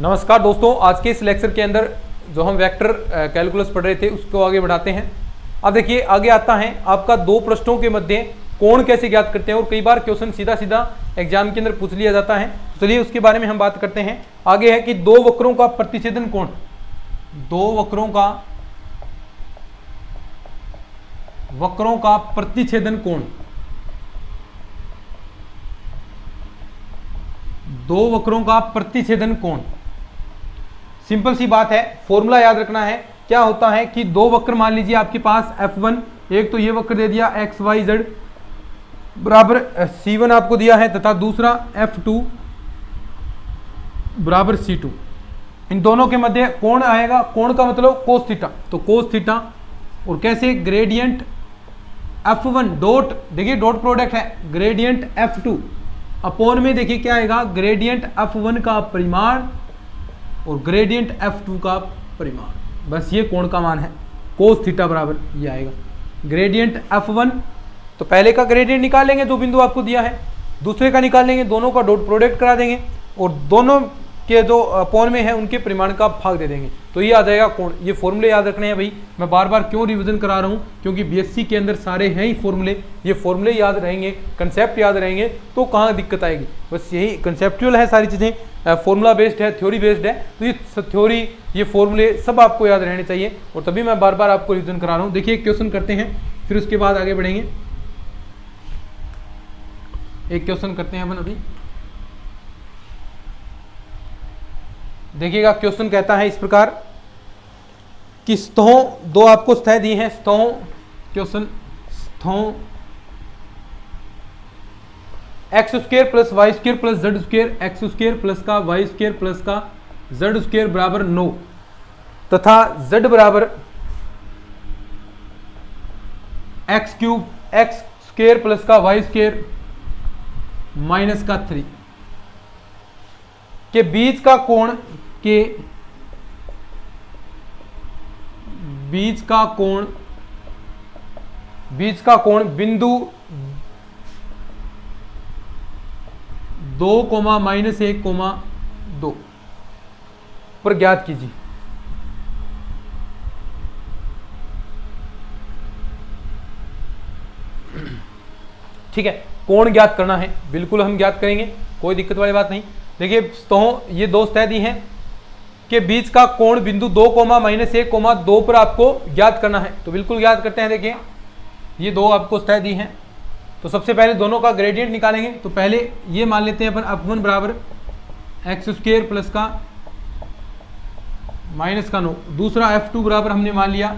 नमस्कार दोस्तों, आज के इस लेक्चर के अंदर जो हम वेक्टर कैलकुलस पढ़ रहे थे उसको आगे बढ़ाते हैं। अब देखिए आगे आता है आपका दो पृष्ठों के मध्य कोण कैसे ज्ञात करते हैं, और कई बार क्वेश्चन सीधा सीधा एग्जाम के अंदर पूछ लिया जाता है। तो चलिए उसके बारे में हम बात करते हैं। आगे है कि दो वक्रों का प्रतिच्छेदन कोण, दो वक्रों का प्रतिच्छेदन कोण, दो वक्रों का प्रतिच्छेदन कोण। सिंपल सी बात है, फॉर्मूला याद रखना है। क्या होता है कि दो वक्र मान लीजिए आपके पास F1, एक तो ये वक्र दे दिया XYZ बराबर C1 आपको दिया है, तथा दूसरा F2 बराबर C2। इन दोनों के मध्य कोण आएगा, कोण का मतलब कोस थीटा, तो कोस थीटा। और कैसे, ग्रेडियंट F1 डॉट, देखिए डॉट प्रोडक्ट है, ग्रेडियंट F2 अपोन में देखिए क्या आएगा, ग्रेडियंट F1 का परिमाण और ग्रेडियंट F2 का परिमाण। बस ये कोण का मान है, कोस थीटा बराबर ये आएगा ग्रेडियंट F1। तो पहले का ग्रेडियंट निकाल लेंगे जो बिंदु आपको दिया है, दूसरे का निकाल लेंगे, दोनों का डॉट प्रोडक्ट करा देंगे और दोनों के जो अपोन में है उनके परिमाण का भाग दे देंगे, तो ये आ जाएगा कोण। ये फॉर्मूले याद रखने हैं भाई। मैं बार बार क्यों रिवीजन करा रहा हूँ, क्योंकि बीएससी के अंदर सारे हैं ही फॉर्मूले। ये फॉर्मूले याद रहेंगे, कंसेप्ट याद रहेंगे, तो कहाँ दिक्कत आएगी। बस यही कंसेप्चुअल है, सारी चीज़ें फॉर्मूला बेस्ड है, थ्योरी बेस्ड है। तो ये थ्योरी, ये फॉर्मूले सब आपको याद रहने चाहिए, और तभी मैं बार बार आपको रिवीजन करा रहा हूँ। देखिए एक क्वेश्चन करते हैं, फिर उसके बाद आगे बढ़ेंगे। एक क्वेश्चन करते हैं अपन अभी। देखिएगा क्वेश्चन कहता है इस प्रकार कि सतहों, दो आपको सतह दी हैं, सतहों, क्वेश्चन सतहों x square plus y square plus zed square, x square plus का वाई स्क्वायर प्लस का जेड स्क्वायर बराबर 9, तथा जेड बराबर x cube, x square plus का वाई स्क्वायर माइनस का 3 के बीच का कोण, के बीच का कोण बिंदु 2, -1, 2 पर ज्ञात कीजिए। ठीक है, कोण ज्ञात करना है, बिल्कुल हम ज्ञात करेंगे, कोई दिक्कत वाली बात नहीं। देखिए तो ये दो सतह दी हैं के बीच का कोण बिंदु 2, -1, 2 पर आपको ज्ञात करना है, तो बिल्कुल ज्ञात करते हैं। देखिए ये दो आपको सतह दी हैं, तो सबसे पहले दोनों का ग्रेडियंट निकालेंगे। तो पहले ये मान लेते हैं अपन F1 बराबर एक्स स्क्वायर प्लस का माइनस का 9, दूसरा F2 बराबर हमने मान लिया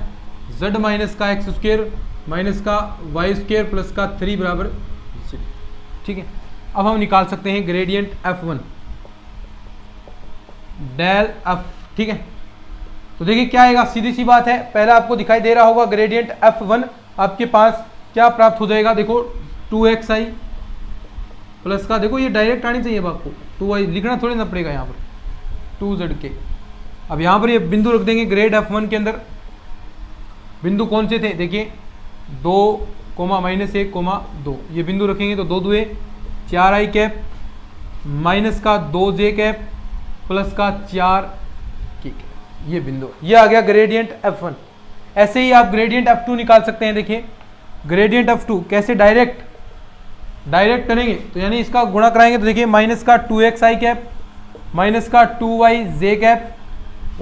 Z माइनस का एक्स स्क्वायर माइनस का वाई स्क्वायर प्लस का 3 बराबर 6। ठीक है, अब हम निकाल सकते हैं ग्रेडियंट F1 डेल F। ठीक है, तो देखिए क्या आएगा, सीधी सी बात है, पहला आपको दिखाई दे रहा होगा ग्रेडियंट F1 आपके पास क्या प्राप्त हो जाएगा, देखो 2xi प्लस का, देखो ये डायरेक्ट आनी चाहिए अब आपको, 2y लिखना थोड़ी ना पड़ेगा यहाँ पर, 2zk। अब यहाँ पर ये बिंदु रख देंगे ग्रेड F1 के अंदर। बिंदु कौन से थे, देखिए 2, -1, 2, ये बिंदु रखेंगे तो 2 2 4i कैप माइनस का 2j कैप प्लस का 4 ठीक है, ये बिंदु, ये आ गया ग्रेडियंट F1। ऐसे ही आप ग्रेडियंट F2 निकाल सकते हैं। देखिए ग्रेडियंट F2 कैसे, डायरेक्ट करेंगे तो यानी इसका गुणा कराएंगे, तो देखिए माइनस का 2xi कैप माइनस का 2yj कैप,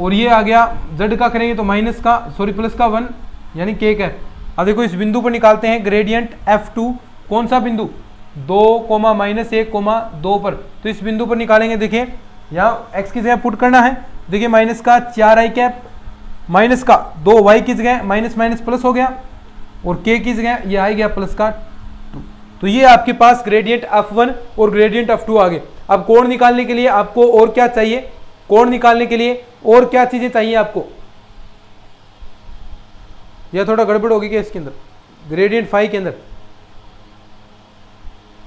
और ये आ गया z का करेंगे तो माइनस का प्लस का 1 यानी k कैप। अब देखो इस बिंदु पर निकालते हैं ग्रेडियंट F2, कौन सा बिंदु, 2, -1, 2 पर, तो इस बिंदु पर निकालेंगे। देखिए यहाँ x की जगह पुट करना है, देखिए माइनस का 4i कैप माइनस का 2y की जगह माइनस माइनस प्लस हो गया, और k की जगह ये आ गया प्लस का 2। तो ये आपके पास ग्रेडियंट F1 और ग्रेडियंट F2 आ गए। अब कोण निकालने के लिए आपको और क्या चाहिए, कोण निकालने के लिए और क्या चीजें चाहिए आपको, यह थोड़ा गड़बड़ होगी क्या इसके अंदर, ग्रेडियंट फाई के अंदर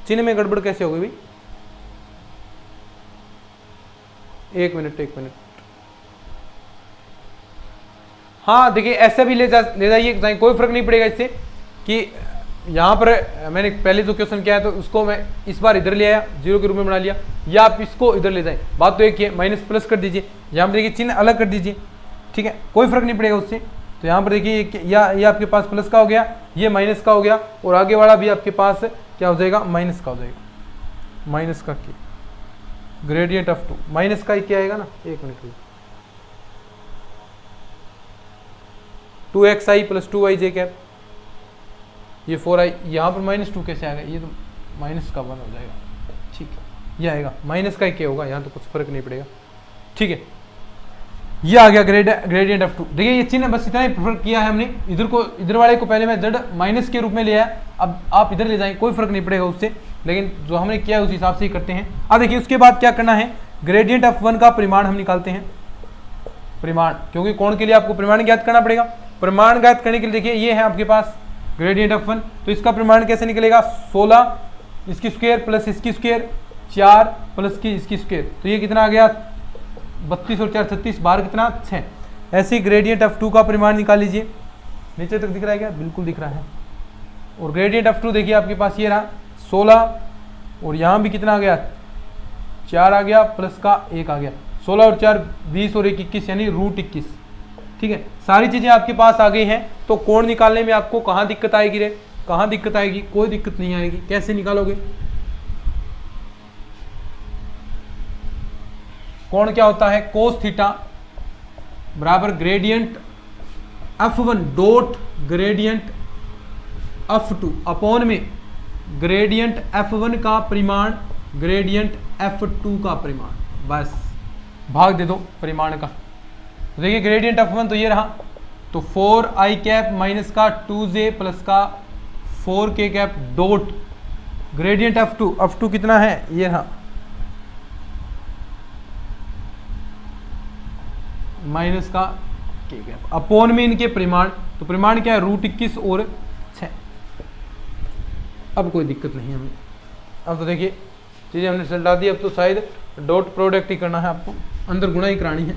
चिन्ह में गड़बड़ कैसे होगी भाई, एक मिनट। हाँ देखिए ऐसा भी ले जाइए, कोई फर्क नहीं पड़ेगा इससे कि यहाँ पर मैंने पहले जो क्वेश्चन किया है तो उसको मैं इस बार इधर ले आया, 0 के रूप में बना लिया, या आप इसको इधर ले जाएं, बात तो एक ही है, माइनस प्लस कर दीजिए, यहाँ पर देखिए चिन्ह अलग कर दीजिए, ठीक है, कोई फर्क नहीं पड़ेगा उससे। तो यहाँ पर देखिए ये आपके पास प्लस का हो गया, ये माइनस का हो गया, और आगे वाला भी आपके पास क्या हो जाएगा, माइनस का हो जाएगा, माइनस का के ग्रेडियंट ऑफ 2 माइनस का ही क्या आएगा ना, एक minute, 2xi plus 2yj cap, ये 4i, यहाँ पर -2 कैसे आएगा, ये तो माइनस का 1 हो जाएगा, ठीक है, ये आएगा माइनस का ही क्या होगा, यहाँ तो कुछ फर्क नहीं पड़ेगा, ठीक है, ये आ गया ग्रेडियंट ऑफ 2। देखिए ये चिन्ह बस इतना ही फर्क किया है हमने, इधर वाले को पहले मैं z माइनस के रूप में लिया, अब आप इधर ले जाएं, कोई फर्क नहीं पड़ेगा उससे, लेकिन जो हमने किया है उस हिसाब से ही करते हैं। अब देखिए उसके बाद क्या करना है, ग्रेडियंट ऑफ 1 का परिमाण हम निकालते हैं, परिमाण, क्योंकि कोण के लिए आपको परिमाण ज्ञात करना पड़ेगा। परिमाण ज्ञात करने के लिए देखिए ये है आपके पास ग्रेडियंट ऑफ 1, तो इसका परिमाण कैसे निकलेगा, 16 इसकी स्क्वायर प्लस इसकी स्क्वायर, 4 प्लस की इसकी स्क्वायर, तो ये कितना आ गया, 32 और 4 36, बाहर कितना 6। ऐसे ग्रेडियंट ऑफ 2 का परिमाण निकाल लीजिए, नीचे तक दिख रहा है क्या, बिल्कुल दिख रहा है। और ग्रेडियंट ऑफ 2 देखिए आपके पास ये रहा 16, और यहाँ भी कितना आ गया, 4 आ गया, प्लस का 1 आ गया, 16 और 4 20 और 1 21, यानी √21, ठीक है, सारी चीजें आपके पास आ गई हैं। तो कोण निकालने में आपको कहाँ दिक्कत आएगी रे, कहाँ दिक्कत आएगी, कोई दिक्कत नहीं आएगी। कैसे निकालोगे, कोण क्या होता है, कोस थीटा बराबर gradient f1 dot gradient f2 upon में ग्रेडियंट f1 का परिमाण ग्रेडियंट f2 का परिमाण, बस भाग दे दो परिमाण का। तो देखिए ग्रेडियंट f1 तो ये रहा, तो 4i कैप माइनस का 2j प्लस का 4k cap dot gradient f2 कितना है, ये रहा माइनस का k कैप अपॉन में इनके परिमाण, तो परिमाण क्या है, √21 और 6। अब कोई दिक्कत नहीं हमें, अब तो देखिए चीज़ें हमने सलटा दी, अब तो शायद डॉट प्रोडक्ट ही करना है आपको, अंदर गुणा ही करानी है,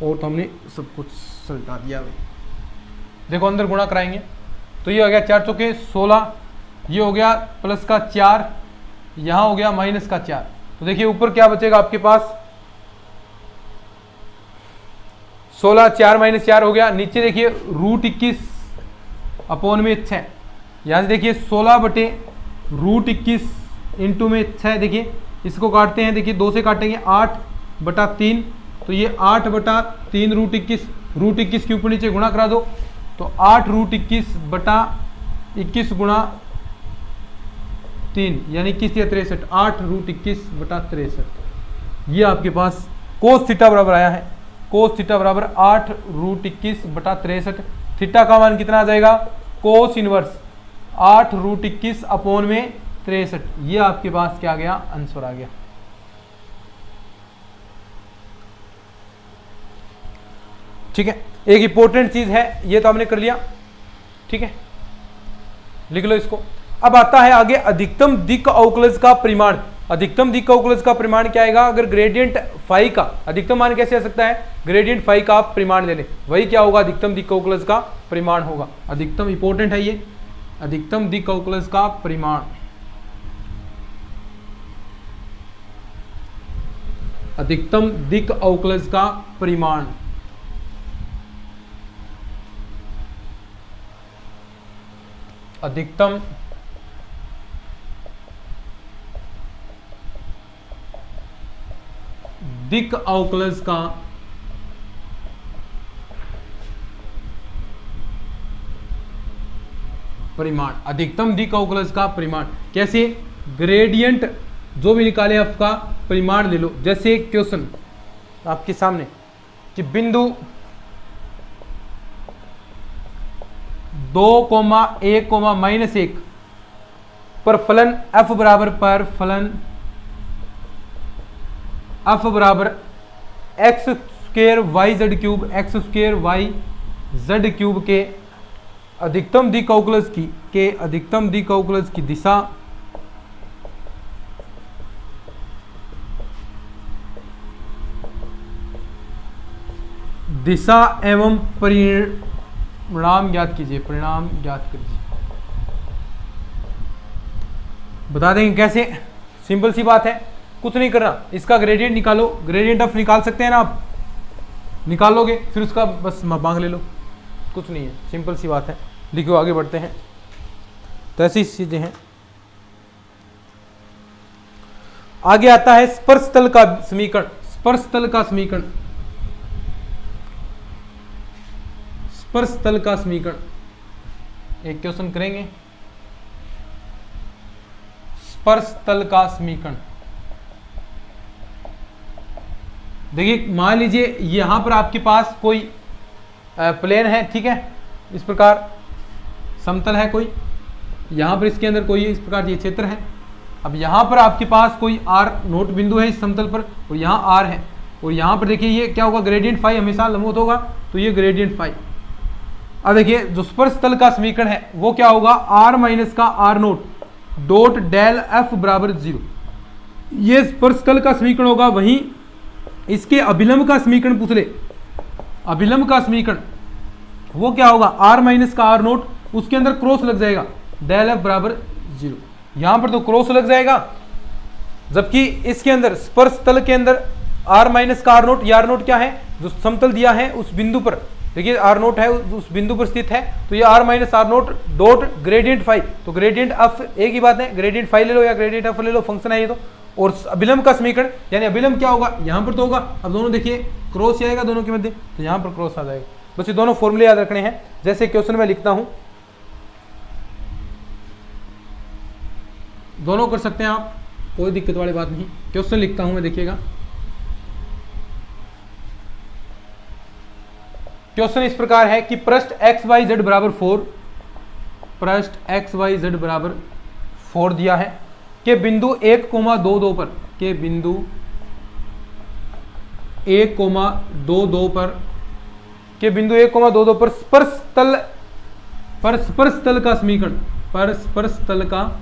और तो हमने सब कुछ सलटा दिया भाई। देखो अंदर गुणा कराएंगे, तो ये हो गया 4 चौके 16, ये हो गया प्लस का 4, यहाँ हो गया माइनस का 4, तो देखिए ऊपर क्या बचेगा आपके पास, 16 4 माइनस 4 हो गया, नीचे देखिए √21 अपॉन में 6, यहाँ से देखिए 16 बटे √21 इंटू में 6, देखिए इसको काटते हैं, देखिए 2 से काटेंगे 8 बटा 3, तो ये 8 बटा 3 √21 के ऊपर नीचे गुणा करा दो, तो 8 √21 बटा 21 गुणा 3 यानी 21 या 63, 8 √21 बटा 63, ये आपके पास कोस थीटा बराबर आया है, कोस थीटा बराबर 8 √21 बटा 63। थीटा का मान कितना आ जाएगा, कोस इनवर्स 8 √21 अपॉन में 63, ये आपके पास क्या आ गया, आंसर आ गया। ठीक है, एक इंपॉर्टेंट चीज है, ये तो हमने कर लिया, ठीक है, लिख लो इसको। अब आता है आगे अधिकतम दिक् अवकलज का परिमाण। अधिकतम दिक् अवकलज का परिमाण क्या आएगा, अगर ग्रेडियंट फाई का अधिकतम मान कैसे आ सकता है, ग्रेडियंट फाई का आप परिमाण ले लें, वही क्या होगा, अधिकतम दिक् अवकलज का परिमाण होगा। अधिकतम इंपॉर्टेंट है ये, अधिकतम दिक् अवकलज का परिमाण, अधिकतम दिक् अवकलज का परिमाण, अधिकतम दिक् अवकलज का परिमाण, अधिकतम दिक् अवकलज का परिमाण कैसे, ग्रेडियंट जो भी निकाले आपका परिमाण ले लो। जैसे क्वेश्चन आपके सामने कि बिंदु 2,1,-1 पर फलन f बराबर f बराबर x² yz cube x² yz cube के अधिकतम दिक् अवकलज की दिशा एवं परिणाम ज्ञात कीजिए, परिणाम ज्ञात कीजिए। बता देंगे कैसे, सिंपल सी बात है, कुछ नहीं करना, इसका ग्रेडियंट निकालो, ग्रेडियंट ऑफ निकाल सकते हैं ना आप, निकाल लोगे, फिर उसका बस मांग ले लो, कुछ नहीं है, सिंपल सी बात है। लिखो आगे बढ़ते हैं। तो ऐसी चीजें हैं। आगे आता है स्पर्श तल का समीकरण। स्पर्श तल का समीकरण, स्पर्श तल का समीकरण एक क्वेश्चन करेंगे। स्पर्श तल का समीकरण, देखिए मान लीजिए यहां पर आपके पास कोई प्लेन है, ठीक है, इस प्रकार समतल है कोई, यहां पर इसके अंदर कोई इस प्रकार ये क्षेत्र है। अब यहां पर आपके पास कोई r नोट बिंदु है इस समतल पर, और यहां r है, और यहां पर देखिए ये क्या होगा, ग्रेडियंट फाई हमेशा लंबवत होगा, तो ये ग्रेडियंट फाई। अब देखिए जो स्पर्श तल का समीकरण है वो क्या होगा, r माइनस का r naught dot del f बराबर 0, ये स्पर्श तल का समीकरण होगा। वहीं इसके अभिलंब का समीकरण पूछ ले, अभिलंब का समीकरण वो क्या होगा, r माइनस का r नोट, उसके अंदर क्रॉस लग जाएगा, डेल f बराबर 0, यहां पर तो क्रॉस लग जाएगा, जबकि इसके अंदर स्पर्श तल के अंदर r माइनस का r नोट, ये r नोट क्या है, जो समतल दिया है उस बिंदु पर, देखिए r नोट है उस बिंदु पर स्थित है, तो ये r minus r naught dot gradient phi, तो ग्रेडियंट f एक ही बात है, ग्रेडियंट फाई ले लो या ग्रेडियंट f ले लो, फंक्शन है ये तो। और अभिलंब का समीकरण यानी अभिलंब क्या होगा, यहां पर तो होगा, अब दोनों देखिए क्रॉस आएगा दोनों के मध्य, तो यहां पर क्रॉस आ जाएगा। बस ये दोनों फॉर्मूले याद रखने हैं, जैसे क्वेश्चन में लिखता हूं, दोनों कर सकते हैं आप, कोई दिक्कत वाली बात नहीं। क्वेश्चन लिखता हूं मैं, देखिएगा क्वेश्चन इस प्रकार है कि पृष्ठ एक्स वाई जेड बराबर 4, पृष्ठ एक्स वाई जेड बराबर 4 दिया है के बिंदु 1,22 पर, के बिंदु 1,22 पर, के बिंदु 1,22 पर स्पर्श तल का समीकरण, पर स्पर्श तल का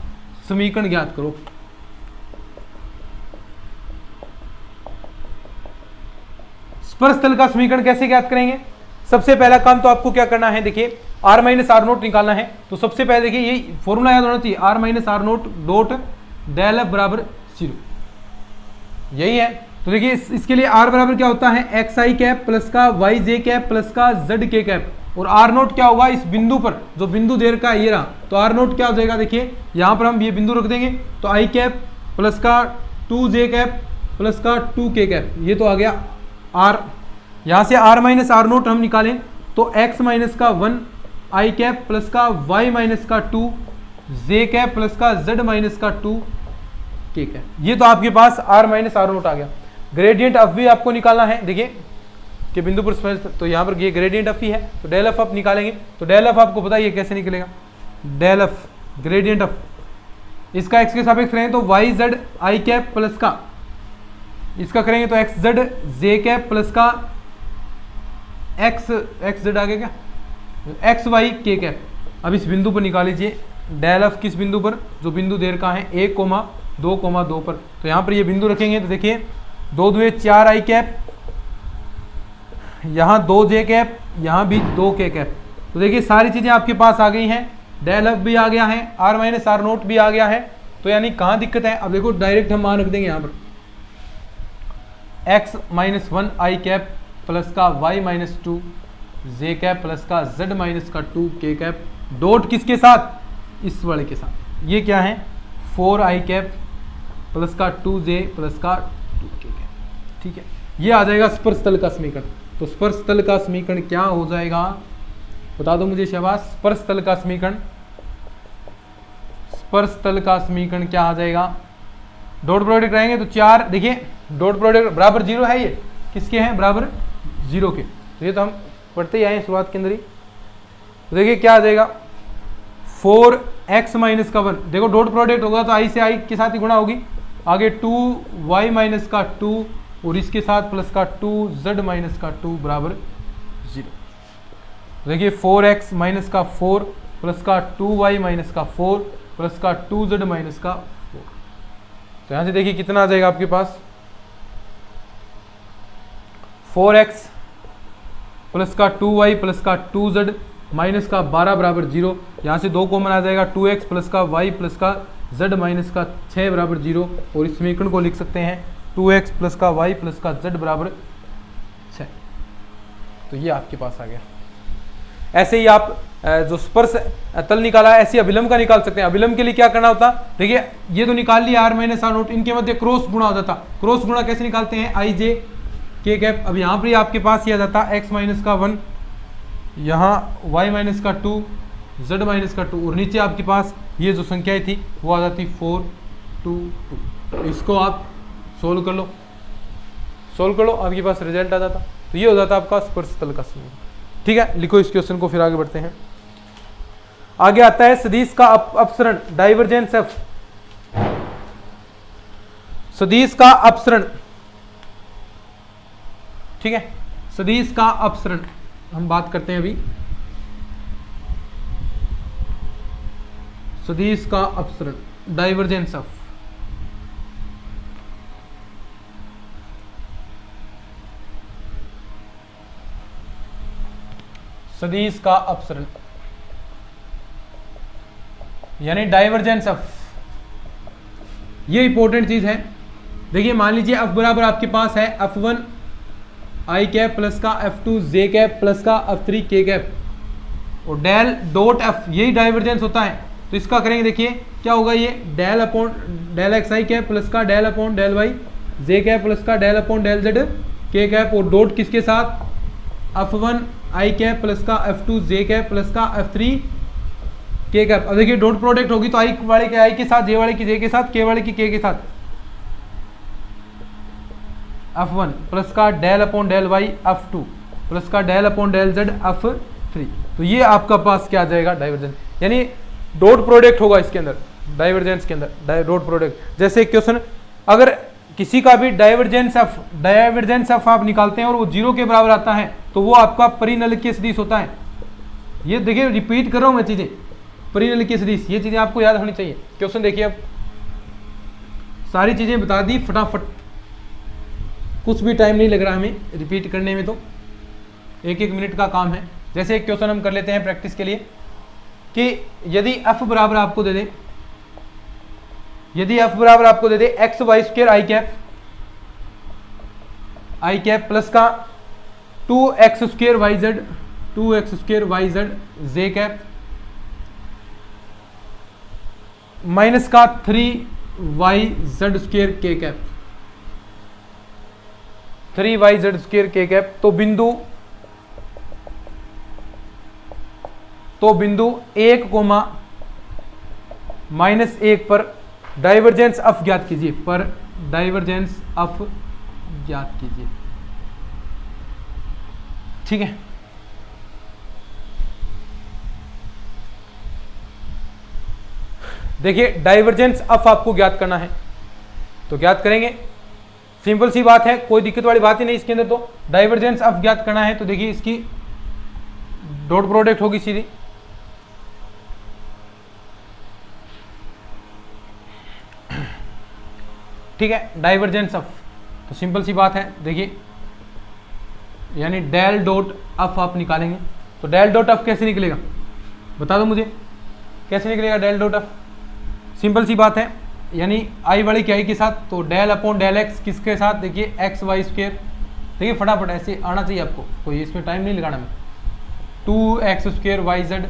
समीकरण ज्ञात करो। स्पर्श तल का समीकरण कैसे ज्ञात करेंगे, सबसे पहला काम तो आपको क्या करना है, देखिए r माइनस आर नोट निकालना है, तो सबसे पहले देखिए ये फॉर्मूला याद होना चाहिए, r minus R naught dot del f बराबर 0, यही है। तो देखिए इसके लिए r बराबर क्या होता है, एक्स आई कैप प्लस का वाई जे कैप प्लस का जेड के कैप, और r नोट क्या होगा, इस बिंदु पर जो बिंदु दे रखा है ये रहा, तो r नोट क्या हो जाएगा, देखिए यहां पर हम ये बिंदु रख देंगे, तो आई कैप प्लस का 2j कैप प्लस का 2k कैप, ये तो आ गया r। यहां से r माइनस आर नोट हम निकालें तो x माइनस का 1 आई कैप प्लस का y माइनस का 2 j कैप प्लस का z माइनस का 2 k कैप, ये तो आपके पास r माइनस आर नोट आ गया। ग्रेडियंट ऑफ भी आपको निकालना है, देखिए कि बिंदु पर, तो यहाँ पर ये ग्रेडियंट ऑफ ही है, तो डेल ऑफ आप निकालेंगे, तो डेल ऑफ आपको पता है ये कैसे निकलेगा, डेल ऑफ ग्रेडियंट ऑफ, इसका x के सापेक्ष करेंगे तो y zed i cap plus का, इसका करेंगे तो x zed j cap plus का एक्स जेड आ गया क्या, एक्स वाई के कैप। अब इस बिंदु पर निकाल लीजिए डेल ऑफ, किस बिंदु पर, जो बिंदु दे रखा है 1,2,2 पर, तो यहाँ पर ये बिंदु रखेंगे, तो देखिए 2 2 4 आई कैप, यहाँ 2j कैप, यहाँ भी 2k कैप, तो देखिए सारी चीजें आपके पास आ गई हैं, डेल एफ भी आ गया है, r माइनस आर नोट भी आ गया है, तो यानी कहाँ दिक्कत है, अब देखो डायरेक्ट हम मान रख देंगे यहाँ पर x माइनस 1 आई कैप प्लस का y माइनस 2 जे कैप प्लस का z माइनस का 2k कैप, डॉट किसके साथ, इस वाले के साथ, ये क्या है 4 आई कैप प्लस का 2j प्लस का 2k कैप, ठीक है, ये आ जाएगा स्पर्श तल का समीकरण। तो स्पर्श तल का समीकरण क्या हो जाएगा, बता दो मुझे शाबाश, स्पर्श तल का समीकरण, स्पर्श तल का समीकरण क्या आ जाएगा, डॉट प्रोडक्ट रहेंगे तो 4, देखिए डॉट प्रोडक्ट बराबर 0 है, ये किसके हैं, बराबर 0 के, तो ये तो हम पढ़ते ही आए शुरुआत के अंदर ही। तो देखिए क्या आ जाएगा 4x माइनस का 1, देखो डॉट प्रोडक्ट होगा तो i से i के साथ ही गुणा होगी, आगे 2y माइनस का 2 और इसके साथ प्लस का 2z माइनस का 2 बराबर 0। देखिए 4x माइनस का 4 प्लस का 2y माइनस का 4 प्लस का 2z माइनस का 4, तो यहां से देखिए कितना आ जाएगा आपके पास 4x प्लस का 2y प्लस का 2z माइनस का 12 बराबर 0, यहाँ से 2 कॉमन आ जाएगा, 2x प्लस का y प्लस का z माइनस का 6 बराबर 0, और इस समीकरण को लिख सकते हैं 2x प्लस का y प्लस का z बराबर 6। तो ये आपके पास आ गया। ऐसे ही आप जो स्पर्श तल निकाला है, ऐसे अभिलंब का निकाल सकते हैं। अभिलंब के लिए क्या करना होता, देखिए ये तो निकाल लिया r माइनस r नोट, इनके मध्य क्रॉस गुणा हो जाता। क्रॉस गुणा कैसे निकालते हैं, i j k कैप। अब यहाँ पर आपके पास ये आ जाता x माइनस का 1, यहाँ y माइनस का 2, z माइनस का 2, और नीचे आपके पास ये जो संख्याएं थी वो आ जाती 4 2 2। इसको आप सोल्व कर लो, आपके पास रिजल्ट आ जाता। तो ये हो जाता आपका स्पर्श तल का समीकरण। ठीक है, लिखो इस क्वेश्चन को, फिर आगे बढ़ते हैं। आगे आता है सदिश का अपसरण, डाइवर्जेंस एफ। सदिश का अपसरण, ठीक है, सदिश का अपसरण हम बात करते हैं अभी। सदिश का अपसरण, डाइवर्जेंस एफ। सदिश का अपसरण यानी डाइवर्जेंस एफ, ये इंपॉर्टेंट चीज है। देखिए मान लीजिए एफ बराबर आपके पास है F1 आई कैप प्लस का F2 जे कैप प्लस का F3 के कैप, और डेल डॉट एफ, यही डाइवर्जेंस होता है। तो इसका करेंगे, देखिए क्या होगा, ये डेल अपॉन डेल एक्स आई कैप प्लस का डेल अपॉन डेल वाई जे कैप प्लस का डेल अपॉन डेल जेड के कैप, और डॉट किसके साथ, F1 आई कैप प्लस का F2 जे कैप प्लस का F3 के कैप। अब देखिए डॉट प्रोडक्ट होगी तो आई वाले के आई के साथ, जे वाले की जे के साथ, के वाले की के साथ, F1 प्लस का del upon del y F2 plus का del upon del z F3। तो ये आपका पास क्या आ जाएगा, डाइवर्जेंस, यानी डॉट प्रोडक्ट होगा इसके अंदर, डाइवर्जेंस के अंदर डॉट प्रोडक्ट। जैसे क्वेश्चन, अगर किसी का भी डाइवर्जेंस एफ आप निकालते हैं और वो 0 के बराबर आता है तो वो आपका परिनलिकीय सदिश होता है। ये देखिए रिपीट कर रहा हूं मैं चीजें, परिनलिकीय सदिश, ये चीजें आपको याद होनी चाहिए। क्वेश्चन देखिए, अब सारी चीजें बता दी फटाफट, कुछ भी टाइम नहीं लग रहा हमें रिपीट करने में, तो 1-1 मिनट का काम है। जैसे एक क्वेश्चन हम कर लेते हैं प्रैक्टिस के लिए कि यदि f बराबर आपको दे दे, यदि f बराबर आपको दे दे x y square i cap plus का 2x square y z, 2x square y z j cap minus का 3y z square k cap, 3y z square k cap. तो बिंदु 1 कोमा -1 पर डाइवर्जेंस एफ ज्ञात कीजिए, पर डाइवर्जेंस एफ ज्ञात कीजिए। ठीक है, देखिए डाइवर्जेंस एफ आपको ज्ञात करना है, तो ज्ञात करेंगे, सिंपल सी बात है, कोई दिक्कत वाली बात ही नहीं इसके अंदर। तो डाइवर्जेंस एफ ज्ञात करना है तो देखिए इसकी डॉट प्रोडक्ट होगी सीधी, ठीक है, डाइवर्जेंस एफ। तो सिंपल सी बात है, देखिए यानी डेल डॉट एफ आप निकालेंगे। तो डेल डॉट एफ कैसे निकलेगा, बता दो मुझे, कैसे निकलेगा डेल डॉट एफ? सिंपल सी बात है, यानी आई वाली की आई के साथ, तो डेल अपॉन डेल एक्स किसके साथ, देखिए एक्स वाई स्क्र। देखिए फटाफट ऐसे आना चाहिए आपको, कोई इसमें टाइम नहीं लगाना मैं। 2x स्क्र वाई जेड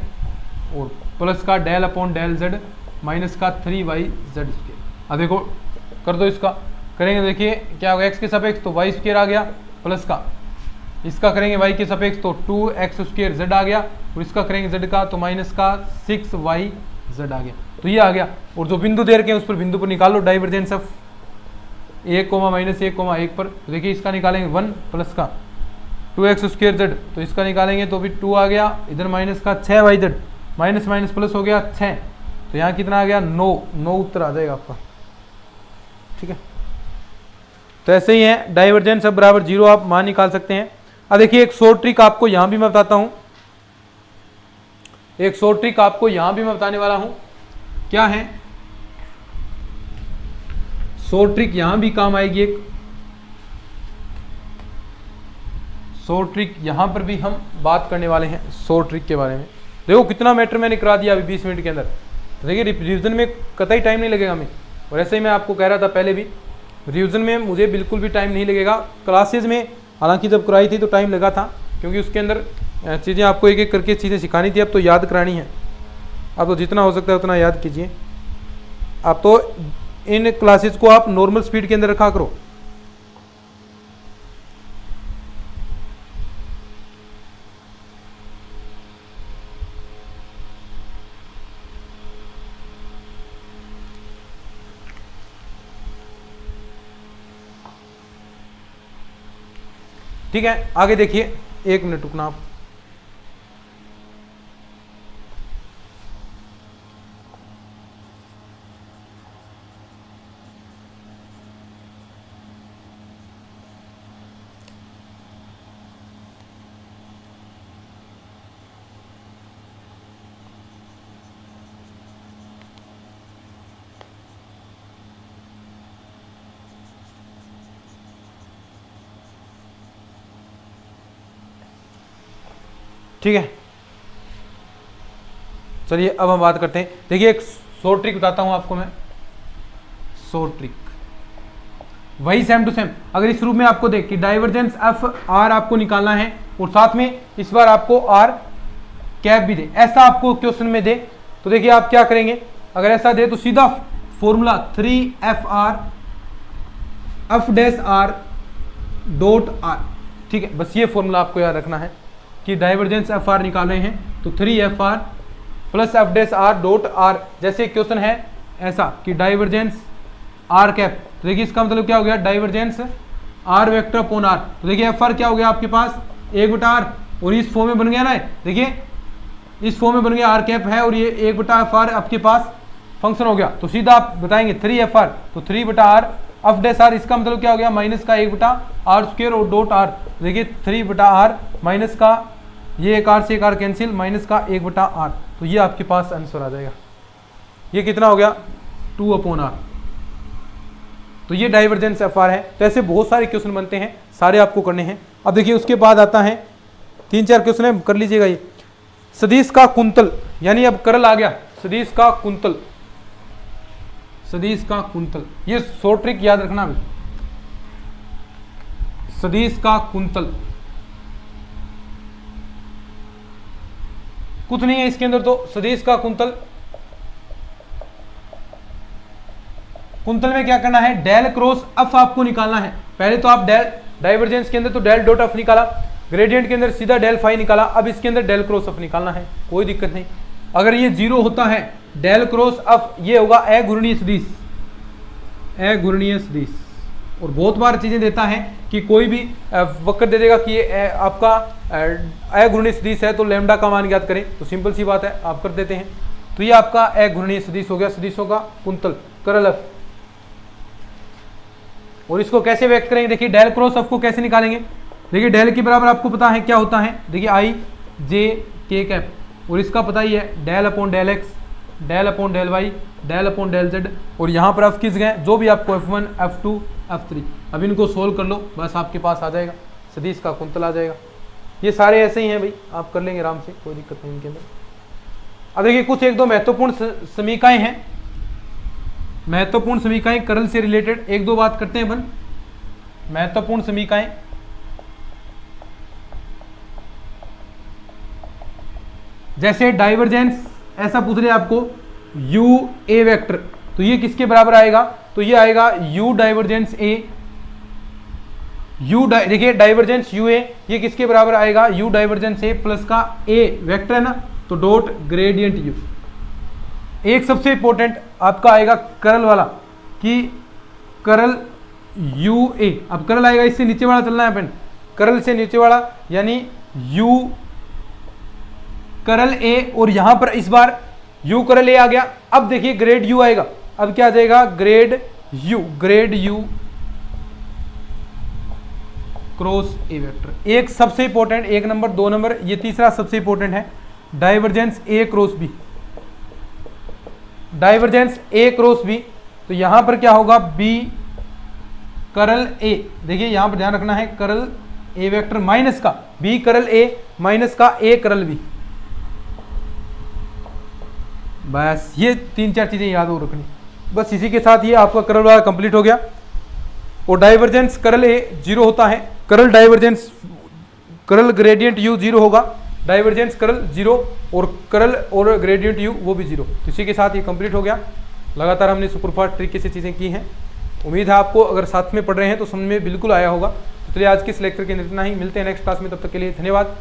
और प्लस का del upon del zed minus का 3y जेड स्क्र। अब देखो कर दो, इसका करेंगे, देखिए क्या होगा, x के सापेक्ष तो y स्क्र आ गया, प्लस का इसका करेंगे y के सापेक्ष तो 2x स्क्र z आ गया, और इसका करेंगे z का तो माइनस का 6y z आ गया। तो ये आ गया, और जो बिंदु दे रखे हैं उस पर बिंदु पर निकाल लो डाइवर्जेंस ऑफ 1, -1, पर। तो देखिए इसका निकालेंगे 1 प्लस का 2x स्क्र z, तो इसका निकालेंगे तो भी 2 आ गया, इधर माइनस का 6y z, minus minus plus हो गया 6, तो यहाँ कितना आ गया 9 उत्तर आ जाएगा आपका। ठीक है, तो ऐसे ही है, डाइवर्जेंस अब बराबर 0 आप मान निकाल सकते हैं। अब देखिए एक शॉर्ट ट्रिक आपको यहां भी मैं बताता हूं, एक शॉर्ट ट्रिक आपको यहां भी मैं बताने वाला हूं, क्या है शॉर्ट ट्रिक, यहां भी काम आएगी एक शॉर्ट ट्रिक, यहां पर भी हम बात करने वाले हैं शॉर्ट ट्रिक के बारे में। देखो कितना मैटर मैंने करा दिया अभी 20 मिनट के अंदर। तो देखिए रिवीजन में कतई टाइम नहीं लगेगा हमें, और ऐसे ही मैं आपको कह रहा था पहले भी, रिवीजन में मुझे बिल्कुल भी टाइम नहीं लगेगा। क्लासेज में हालांकि जब कराई थी तो टाइम लगा था, क्योंकि उसके अंदर चीज़ें आपको एक एक करके चीज़ें सिखानी थी, अब तो याद करानी है। आप तो जितना हो सकता है उतना याद कीजिए। आप तो इन क्लासेस को आप नॉर्मल स्पीड के अंदर रखा करो। ठीक है, आगे देखिए, 1 मिनट रुकना आप। ठीक है, चलिए अब हम बात करते हैं। देखिए एक शॉर्ट ट्रिक बताता हूं आपको मैं, शॉर्ट ट्रिक वही सेम टू सेम। अगर इस रूप में आपको देख कि डाइवर्जेंस एफ आर आपको निकालना है, और साथ में इस बार आपको आर कैप भी दे, ऐसा आपको क्वेश्चन में दे, तो देखिए आप क्या करेंगे। अगर ऐसा दे तो सीधा formula 3FR F dash R dot are, ठीक है, बस ये फॉर्मूला आपको याद रखना है कि डाइवर्जेंस एफ आर निकाल रहे हैं तो 3FR plus F dash R dot are. जैसे क्वेश्चन है ऐसा कि डाइवर्जेंस आर कैप, तो देखिए इसका मतलब क्या हो गया, divergence r vector upon r. तो देखिए एफ आर क्या हो गया आपके पास 1/r, और इस फॉर्म में बन गया ना, देखिए इस फॉर्म में बन गया आर कैप है, और ये 1/FR आपके पास फंक्शन हो गया। तो सीधा आप बताएंगे 3FR तो 3/r एफ डैश आर, इसका मतलब क्या हो गया, माइनस का 1/r² और डॉट आर। देखिए 3/r माइनस का ये एक आर से एक आर कैंसिल, माइनस का 1/r, तो ये आपके पास आंसर आ जाएगा। ये कितना हो गया 2/r। तो ये डाइवर्जेंस एफ आर है। तो ऐसे बहुत सारे क्वेश्चन बनते हैं, सारे आपको करने हैं। अब देखिए उसके बाद आता है 3-4 क्वेश्चन है, कर लीजिएगा ये। सदिश का कुंतल, यानी अब करल आ गया, सदिश का कुंतल, सदिश का कुंतल, ये शॉर्ट ट्रिक याद रखना भी। सदिश का कुंतल कुछ नहीं है इसके अंदर, तो सदिश का कुंतल, कुंतल में क्या करना है, डेल क्रॉस एफ आपको निकालना है। पहले तो आप डेल डाइवर्जेंस के अंदर तो डेल डॉट एफ निकाला, ग्रेडियंट के अंदर सीधा डेल फाई निकाला, अब इसके अंदर डेल क्रॉस एफ निकालना है, कोई दिक्कत नहीं। अगर ये 0 होता है डेल क्रॉस एफ, ये होगा अघूर्णीय सदिश, अघूर्णीय सदिश। और बहुत बार चीजें देता है कि कोई भी वक्र दे देगा कि ये आपका अघूर्णीय सदिश है, तो लैम्डा का मान ज्ञात करें, तो सिंपल सी बात है आप कर देते हैं। तो ये आपका अघूर्णीय सदिश हो गया, सदिशों का कुंतल करल एफ। और इसको कैसे व्यक्त करेंगे, देखिए डेल क्रॉस एफ को कैसे निकालेंगे। देखिए डेल के बराबर आपको पता है क्या होता है, देखिए आई जे के कैप, और इसका पता ही है del upon del x, del upon del y, del upon del zed, और यहाँ पर एफ किस गए, जो भी आपको F1 F2 F3, अब इनको सोल्व कर लो, बस आपके पास आ जाएगा, सदिश का कुंतल आ जाएगा। ये सारे ऐसे ही हैं भाई, आप कर लेंगे आराम से, कोई दिक्कत नहीं इनके अंदर। अब देखिए कुछ 1-2 महत्वपूर्ण समीकाएं हैं, महत्वपूर्ण समीकाएं करल से रिलेटेड 1-2 बात करते हैं अपन। महत्वपूर्ण समीकाएं, जैसे डाइवर्जेंस, ऐसा पूछ रहे आपको यू ए वेक्टर, तो ये किसके बराबर आएगा, तो ये आएगा यू डाइवर्जेंस ए, देखिए डाइवर्जेंस यू ए, ये किसके बराबर आएगा, यू डाइवर्जेंस ए प्लस का ए वेक्टर है ना, तो डॉट ग्रेडियंट यू। एक सबसे इंपॉर्टेंट आपका आएगा करल वाला, कि करल यू ए, अब करल आएगा इससे नीचे वाला चलना है अपन, करल से नीचे वाला, यानी यू करल ए, और यहां पर इस बार यू करल ए आ गया। अब देखिए ग्रेड यू आएगा, अब क्या आ जाएगा, grade you, grade you cross A vector. एक सबसे इंपॉर्टेंट, 1 नंबर 2 नंबर, ये तीसरा सबसे इंपॉर्टेंट है, डाइवर्जेंस ए क्रॉस बी, डाइवर्जेंस ए क्रॉस बी, तो यहां पर क्या होगा, बी करल ए, देखिए यहां पर ध्यान रखना है, करल ए वेक्टर माइनस का बी करल ए माइनस का ए करल बी, बस ये 3-4 चीज़ें याद हो रखनी। बस इसी के साथ ये आपका करल वाला कंप्लीट हो गया। और डाइवर्जेंस करल ए 0 होता है, करल डाइवर्जेंस करल ग्रेडियंट यू 0 होगा, डाइवर्जेंस करल 0 और करल और ग्रेडियंट यू वो भी 0। तो इसी के साथ ये कंप्लीट हो गया। लगातार हमने सुपरफास्ट तरीके से चीज़ें की हैं। उम्मीद है आपको अगर साथ में पढ़ रहे हैं तो समझ में बिल्कुल आया होगा। तो चलिए आज के इस लेक्चर के लिए इतना ही, मिलते हैं नेक्स्ट क्लास में, तब तक के लिए धन्यवाद।